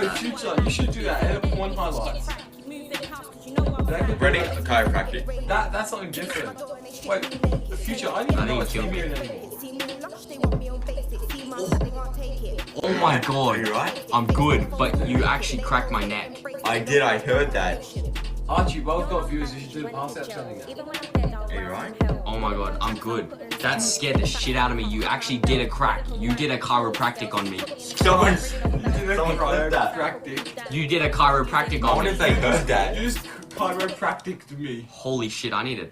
In future, you should do that. Edit porn highlights. Ready? Chiropractic. That's something different. Wait, the future, I didn't know what TV in anymore. Oh my god. Are you right? I'm good, but you actually cracked my neck. I did, I heard that. Archie, well, we've got viewers, you should do a pass out challenge. Are you right? Oh my god, I'm good. That scared the shit out of me. You actually did a crack. You did a chiropractic on me. Someone heard that. Chiropractic. You did a chiropractic I on wonder me. if they heard that. You just chiropractic to me. Holy shit, I need to